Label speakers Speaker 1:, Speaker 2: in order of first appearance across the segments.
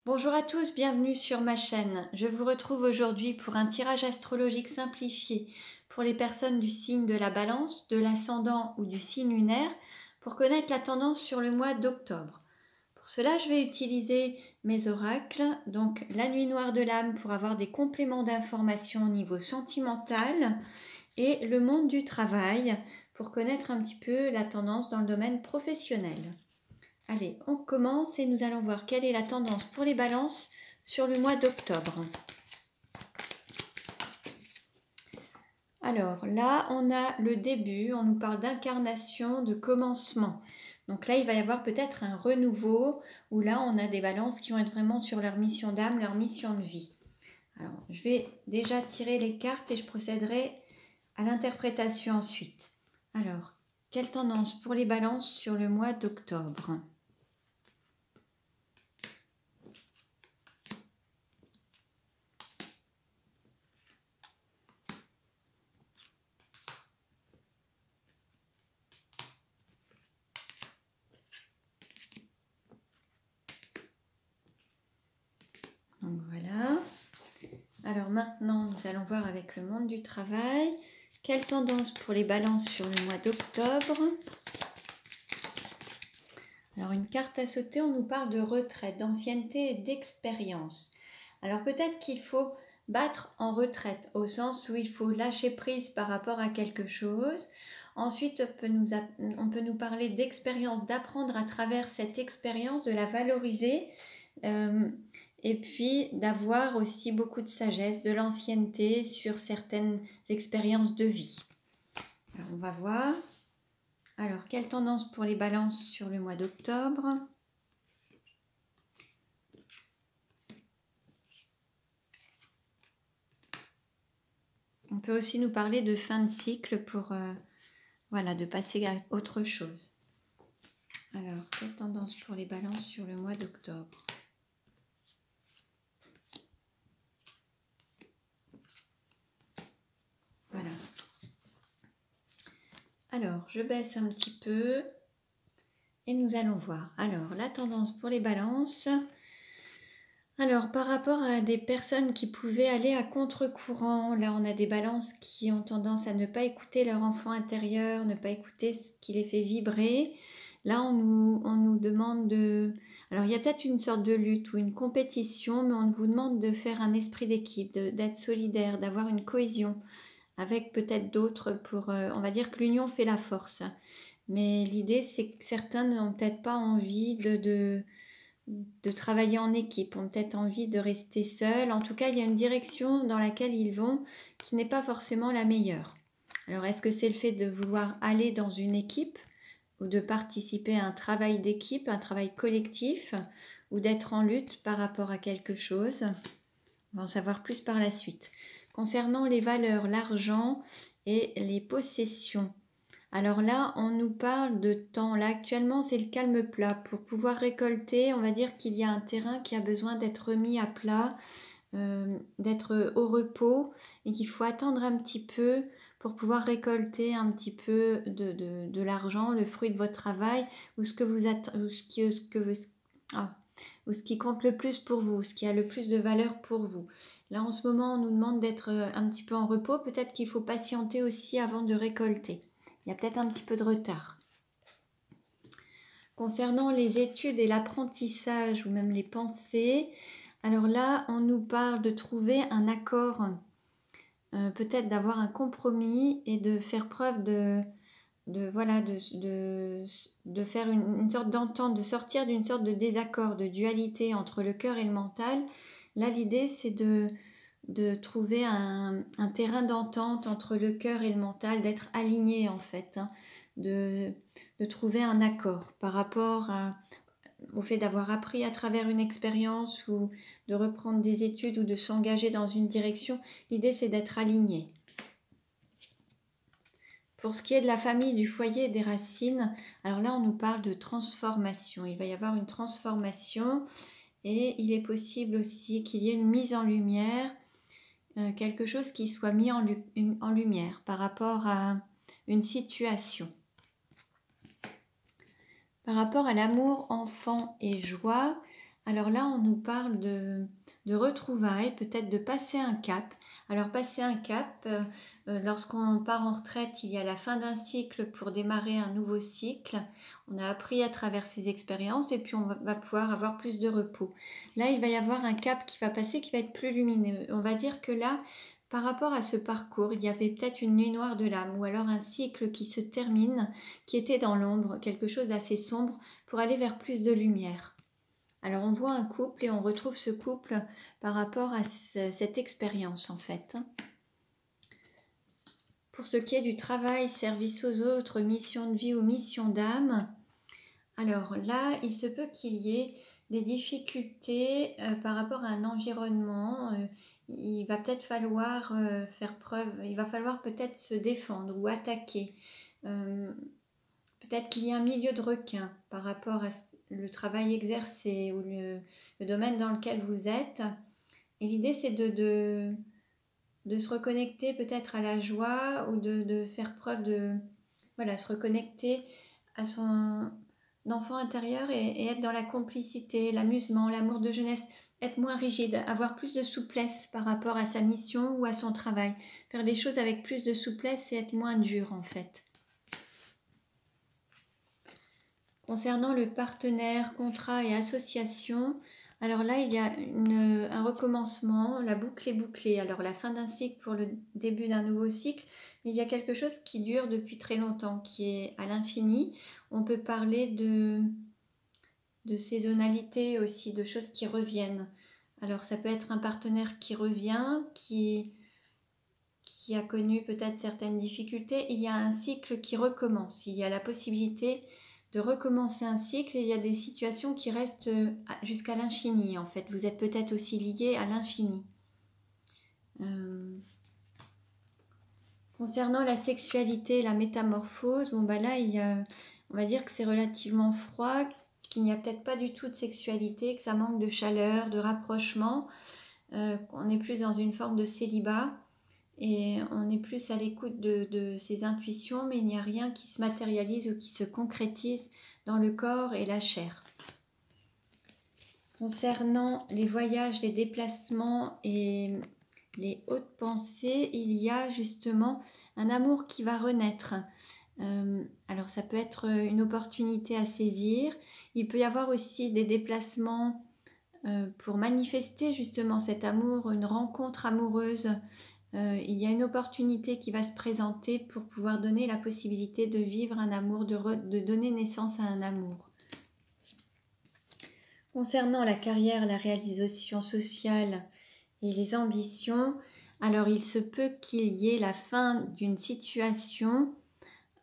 Speaker 1: Bonjour à tous, bienvenue sur ma chaîne. Je vous retrouve aujourd'hui pour un tirage astrologique simplifié pour les personnes du signe de la Balance, de l'ascendant ou du signe lunaire pour connaître la tendance sur le mois d'octobre. Pour cela, je vais utiliser mes oracles, donc la nuit noire de l'âme pour avoir des compléments d'informations au niveau sentimental et le monde du travail pour connaître un petit peu la tendance dans le domaine professionnel. Allez, on commence et nous allons voir quelle est la tendance pour les balances sur le mois d'octobre. Alors là, on a le début, on nous parle d'incarnation, de commencement. Donc là, il va y avoir peut-être un renouveau, où là, on a des balances qui vont être vraiment sur leur mission d'âme, leur mission de vie. Alors, je vais déjà tirer les cartes et je procéderai à l'interprétation ensuite. Alors, quelle tendance pour les balances sur le mois d'octobre ? Donc voilà. Alors maintenant, nous allons voir avec le monde du travail. Quelle tendance pour les balances sur le mois d'octobre? Alors une carte à sauter, on nous parle de retraite, d'ancienneté et d'expérience. Alors peut-être qu'il faut battre en retraite, au sens où il faut lâcher prise par rapport à quelque chose. Ensuite, on peut nous parler d'expérience, d'apprendre à travers cette expérience, de la valoriser. Et puis d'avoir aussi beaucoup de sagesse, de l'ancienneté sur certaines expériences de vie. Alors on va voir. Alors, quelle tendance pour les balances sur le mois d'octobre? On peut aussi nous parler de fin de cycle pour voilà, de passer à autre chose. Alors, quelle tendance pour les balances sur le mois d'octobre? Voilà. Alors, je baisse un petit peu et nous allons voir. Alors, la tendance pour les balances. Alors, par rapport à des personnes qui pouvaient aller à contre-courant, là, on a des balances qui ont tendance à ne pas écouter leur enfant intérieur, ne pas écouter ce qui les fait vibrer. Là, on nous demande de... Alors, il y a peut-être une sorte de lutte ou une compétition, mais on vous demande de faire un esprit d'équipe, d'être solidaire, d'avoir une cohésion avec peut-être d'autres pour... on va dire que l'union fait la force. Mais l'idée, c'est que certains n'ont peut-être pas envie de travailler en équipe, ont peut-être envie de rester seuls. En tout cas, il y a une direction dans laquelle ils vont qui n'est pas forcément la meilleure. Alors, est-ce que c'est le fait de vouloir aller dans une équipe ou de participer à un travail d'équipe, un travail collectif, ou d'être en lutte par rapport à quelque chose? On va en savoir plus par la suite. Concernant les valeurs, l'argent et les possessions, alors là, on nous parle de temps. Là, actuellement, c'est le calme plat. Pour pouvoir récolter, on va dire qu'il y a un terrain qui a besoin d'être remis à plat, d'être au repos et qu'il faut attendre un petit peu pour pouvoir récolter un petit peu de l'argent, le fruit de votre travail ou ce qui compte le plus pour vous, ce qui a le plus de valeur pour vous. Là, en ce moment, on nous demande d'être un petit peu en repos. Peut-être qu'il faut patienter aussi avant de récolter. Il y a peut-être un petit peu de retard. Concernant les études et l'apprentissage ou même les pensées, alors là, on nous parle de trouver un accord, peut-être d'avoir un compromis et de faire preuve de faire une sorte d'entente, de sortir d'une sorte de désaccord, de dualité entre le cœur et le mental. Là, l'idée, c'est de trouver un terrain d'entente entre le cœur et le mental, d'être aligné en fait, hein, de trouver un accord par rapport au fait d'avoir appris à travers une expérience ou de reprendre des études ou de s'engager dans une direction. L'idée, c'est d'être aligné. Pour ce qui est de la famille, du foyer et des racines, alors là, on nous parle de transformation. Il va y avoir une transformation et il est possible aussi qu'il y ait une mise en lumière, quelque chose qui soit mis en lumière par rapport à une situation. Par rapport à l'amour, enfant et joie, Alors là, on nous parle de retrouvailles, peut-être de passer un cap. Alors passer un cap, lorsqu'on part en retraite, il y a la fin d'un cycle pour démarrer un nouveau cycle. On a appris à travers ces expériences et puis on va pouvoir avoir plus de repos. Là, il va y avoir un cap qui va passer, qui va être plus lumineux. On va dire que là, par rapport à ce parcours, il y avait peut-être une nuit noire de l'âme ou alors un cycle qui se termine, qui était dans l'ombre, quelque chose d'assez sombre pour aller vers plus de lumière. Alors on voit un couple et on retrouve ce couple par rapport à cette expérience en fait. Pour ce qui est du travail, service aux autres, mission de vie ou mission d'âme, alors là, il se peut qu'il y ait des difficultés par rapport à un environnement. Il va peut-être falloir faire preuve, il va falloir peut-être se défendre ou attaquer. Peut-être qu'il y a un milieu de requin par rapport à le travail exercé ou le domaine dans lequel vous êtes. Et l'idée, c'est de se reconnecter peut-être à la joie ou de faire preuve de... Voilà, se reconnecter à son enfant intérieur et être dans la complicité, l'amusement, l'amour de jeunesse, être moins rigide, avoir plus de souplesse par rapport à sa mission ou à son travail. Faire les choses avec plus de souplesse et être moins dur en fait. Concernant le partenaire, contrat et association, alors là, il y a un recommencement, la boucle est bouclée. Alors la fin d'un cycle pour le début d'un nouveau cycle, mais il y a quelque chose qui dure depuis très longtemps, qui est à l'infini. On peut parler de saisonnalité aussi, de choses qui reviennent. Alors ça peut être un partenaire qui revient, qui a connu peut-être certaines difficultés. Il y a un cycle qui recommence, il y a la possibilité de recommencer un cycle et il y a des situations qui restent jusqu'à l'infini en fait. Vous êtes peut-être aussi liés à l'infini. Concernant la sexualité, la métamorphose, bon bah là on va dire que c'est relativement froid, qu'il n'y a peut-être pas du tout de sexualité, que ça manque de chaleur, de rapprochement, qu'on est plus dans une forme de célibat. Et on est plus à l'écoute de ses intuitions, mais il n'y a rien qui se matérialise ou qui se concrétise dans le corps et la chair. Concernant les voyages, les déplacements et les hautes pensées, il y a justement un amour qui va renaître. Alors ça peut être une opportunité à saisir. Il peut y avoir aussi des déplacements pour manifester justement cet amour, une rencontre amoureuse. Il y a une opportunité qui va se présenter pour pouvoir donner la possibilité de vivre un amour, de donner naissance à un amour. Concernant la carrière, la réalisation sociale et les ambitions, alors il se peut qu'il y ait la fin d'une situation.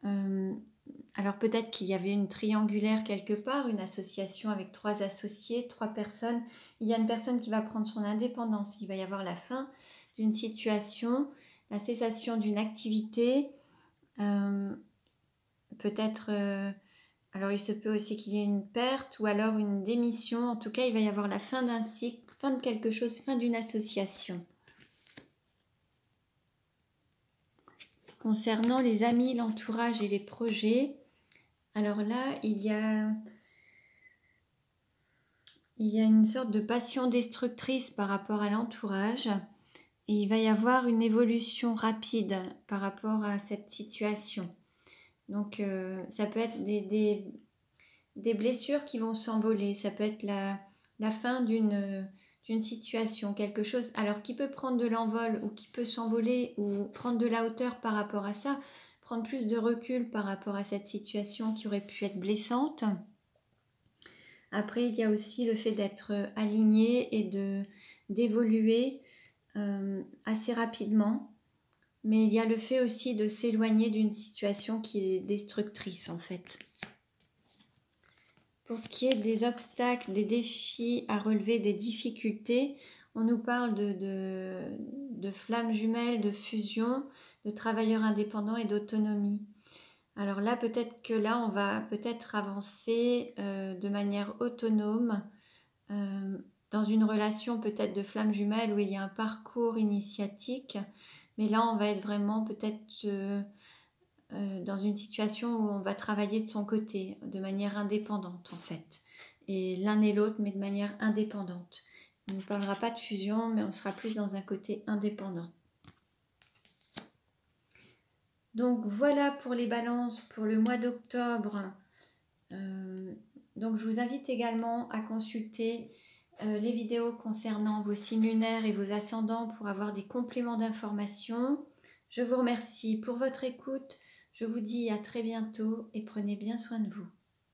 Speaker 1: Alors peut-être qu'il y avait une triangulaire quelque part, une association avec 3 associés, 3 personnes. Il y a une personne qui va prendre son indépendance. Il va y avoir la fin d'une situation, la cessation d'une activité, peut-être, alors il se peut aussi qu'il y ait une perte ou alors une démission. En tout cas, il va y avoir la fin d'un cycle, fin de quelque chose, fin d'une association. Concernant les amis, l'entourage et les projets, alors là, il y a une sorte de passion destructrice par rapport à l'entourage. Et il va y avoir une évolution rapide par rapport à cette situation. Donc ça peut être des blessures qui vont s'envoler, ça peut être la fin d'une situation, quelque chose alors qui peut prendre de l'envol ou qui peut s'envoler ou prendre de la hauteur par rapport à ça, prendre plus de recul par rapport à cette situation qui aurait pu être blessante. Après, il y a aussi le fait d'être aligné et d'évoluer assez rapidement, mais il y a le fait aussi de s'éloigner d'une situation qui est destructrice en fait. Pour ce qui est des obstacles, des défis à relever, des difficultés, on nous parle de flammes jumelles, de fusion, de travailleurs indépendants et d'autonomie. Alors là, peut-être que là, on va peut-être avancer de manière autonome dans une relation peut-être de flamme jumelle où il y a un parcours initiatique, mais là on va être vraiment peut-être dans une situation où on va travailler de son côté, de manière indépendante en fait. et l'un et l'autre, mais de manière indépendante. On ne parlera pas de fusion, mais on sera plus dans un côté indépendant. Donc voilà pour les balances pour le mois d'octobre. Donc je vous invite également à consulter les vidéos concernant vos signes lunaires et vos ascendants pour avoir des compléments d'informations. Je vous remercie pour votre écoute. Je vous dis à très bientôt et prenez bien soin de vous.